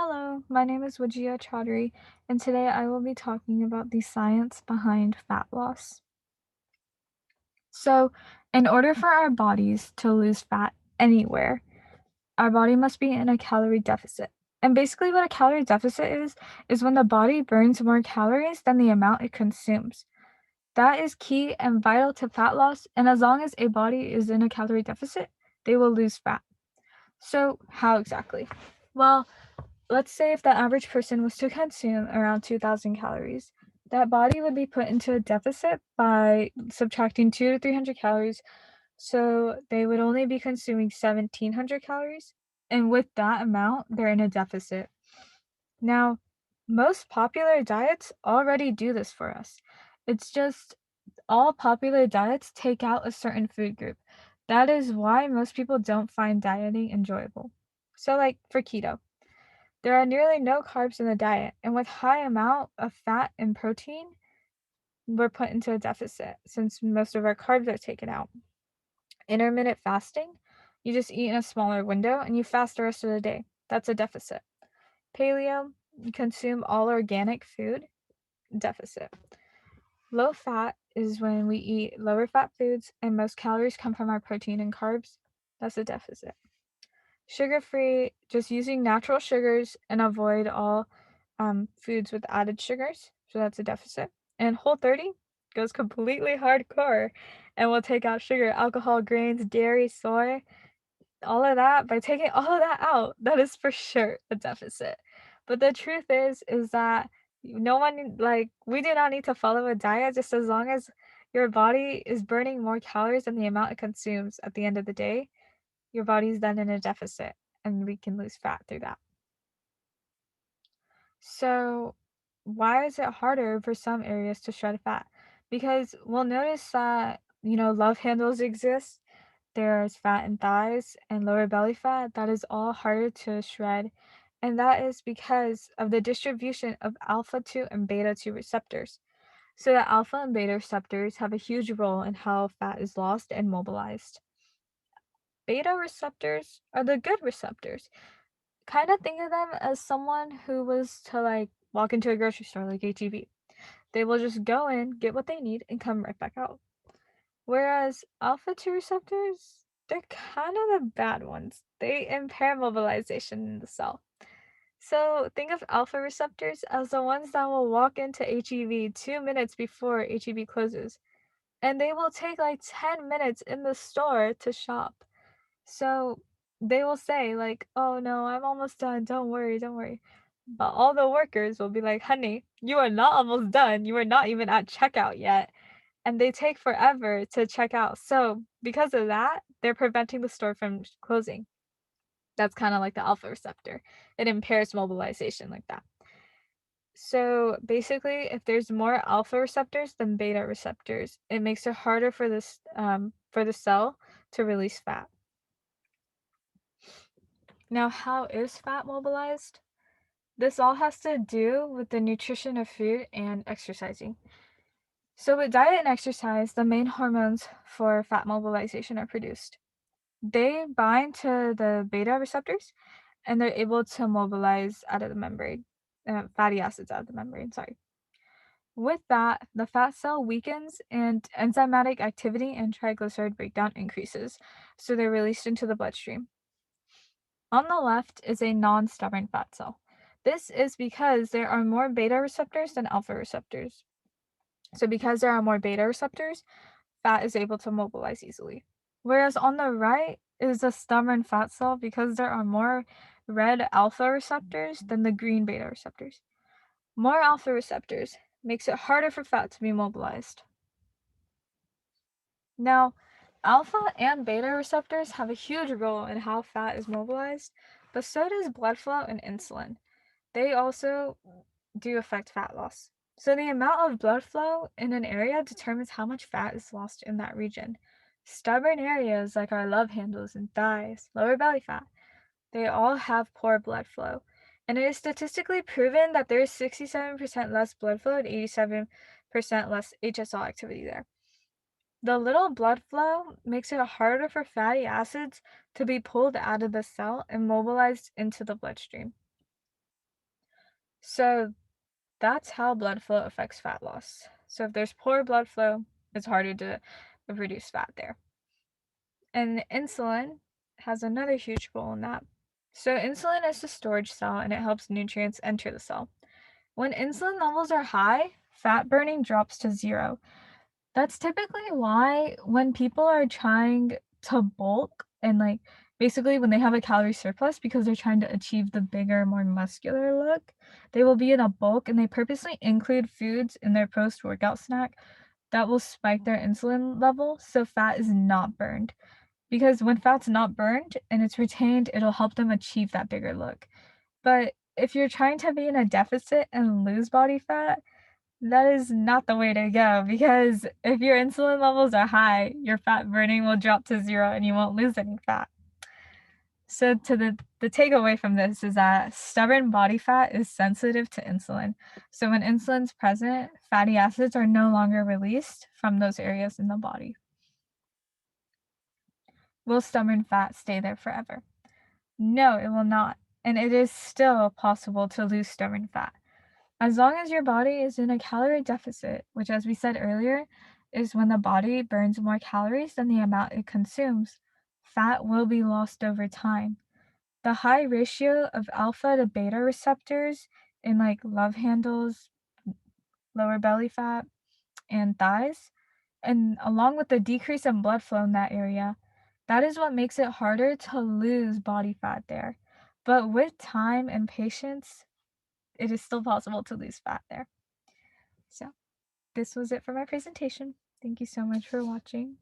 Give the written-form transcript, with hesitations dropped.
Hello, my name is Wajia Chaudhary, and today I will be talking about the science behind fat loss. So, in order for our bodies to lose fat anywhere, our body must be in a calorie deficit. And basically, what a calorie deficit is when the body burns more calories than the amount it consumes. That is key and vital to fat loss, and as long as a body is in a calorie deficit, they will lose fat. So, how exactly? Well, let's say if the average person was to consume around 2,000 calories, that body would be put into a deficit by subtracting 2 to 300 calories. So they would only be consuming 1,700 calories. And with that amount, they're in a deficit. Now, most popular diets already do this for us. It's just all popular diets take out a certain food group. That is why most people don't find dieting enjoyable. So, like for keto. There are nearly no carbs in the diet, and with high amount of fat and protein, we're put into a deficit since most of our carbs are taken out. Intermittent fasting, you just eat in a smaller window and you fast the rest of the day. That's a deficit. Paleo, you consume all organic food, deficit. Low fat is when we eat lower fat foods and most calories come from our protein and carbs. That's a deficit. Sugar-free, just using natural sugars and avoid all foods with added sugars. So that's a deficit. And Whole30 goes completely hardcore and will take out sugar, alcohol, grains, dairy, soy, all of that. By taking all of that out, that is for sure a deficit. But the truth is that no one like we do not need to follow a diet just as long as your body is burning more calories than the amount it consumes at the end of the day. Your body's then in a deficit and we can lose fat through that. So, why is it harder for some areas to shred fat? Because we'll notice that, love handles exist. There's fat in thighs and lower belly fat. That is all harder to shred. And that is because of the distribution of alpha 2 and beta 2 receptors. So, the alpha and beta receptors have a huge role in how fat is lost and mobilized. Beta receptors are the good receptors. Kind of think of them as someone who was to like walk into a grocery store like HEB. They will just go in, get what they need, and come right back out. Whereas alpha 2 receptors, they're kind of the bad ones. They impair mobilization in the cell. So think of alpha receptors as the ones that will walk into HEB 2 minutes before HEB closes, and they will take like 10 minutes in the store to shop. So they will say like, "Oh no, I'm almost done. Don't worry, don't worry." But all the workers will be like, "Honey, you are not almost done. You are not even at checkout yet." And they take forever to check out. So because of that, they're preventing the store from closing. That's kind of like the alpha receptor. It impairs mobilization like that. So basically, if there's more alpha receptors than beta receptors, it makes it harder for the cell to release fat. Now, how is fat mobilized? This all has to do with the nutrition of food and exercising. So, with diet and exercise, the main hormones for fat mobilization are produced. They bind to the beta receptors and they're able to mobilize out of the membrane, fatty acids out of the membrane, sorry. With that, the fat cell weakens and enzymatic activity and triglyceride breakdown increases, so they're released into the bloodstream. On the left is a non-stubborn fat cell. This is because there are more beta receptors than alpha receptors. So because there are more beta receptors, fat is able to mobilize easily. Whereas on the right is a stubborn fat cell because there are more red alpha receptors than the green beta receptors. More alpha receptors makes it harder for fat to be mobilized. Now, alpha and beta receptors have a huge role in how fat is mobilized, but so does blood flow and insulin. They also do affect fat loss. So the amount of blood flow in an area determines how much fat is lost in that region. Stubborn areas like our love handles and thighs, lower belly fat, they all have poor blood flow. And it is statistically proven that there is 67% less blood flow and 87% less HSL activity there. The little blood flow makes it harder for fatty acids to be pulled out of the cell and mobilized into the bloodstream. So that's how blood flow affects fat loss. So if there's poor blood flow, it's harder to reduce fat there. And insulin has another huge role in that. So insulin is the storage cell and it helps nutrients enter the cell. When insulin levels are high, fat burning drops to zero. That's typically why when people are trying to bulk and, like, basically when they have a calorie surplus because they're trying to achieve the bigger, more muscular look, they will be in a bulk and they purposely include foods in their post-workout snack that will spike their insulin level so fat is not burned. Because when fat's not burned and it's retained, it'll help them achieve that bigger look. But if you're trying to be in a deficit and lose body fat, that is not the way to go because if your insulin levels are high, your fat burning will drop to zero and you won't lose any fat. So to the takeaway from this is that stubborn body fat is sensitive to insulin. So when insulin's present, fatty acids are no longer released from those areas in the body. Will stubborn fat stay there forever? No, it will not. And it is still possible to lose stubborn fat. As long as your body is in a calorie deficit, which, as we said earlier, is when the body burns more calories than the amount it consumes, fat will be lost over time. The high ratio of alpha to beta receptors in like love handles, lower belly fat, and thighs, and along with the decrease in blood flow in that area, that is what makes it harder to lose body fat there. But with time and patience, it is still possible to lose fat there. So this was it for my presentation. Thank you so much for watching.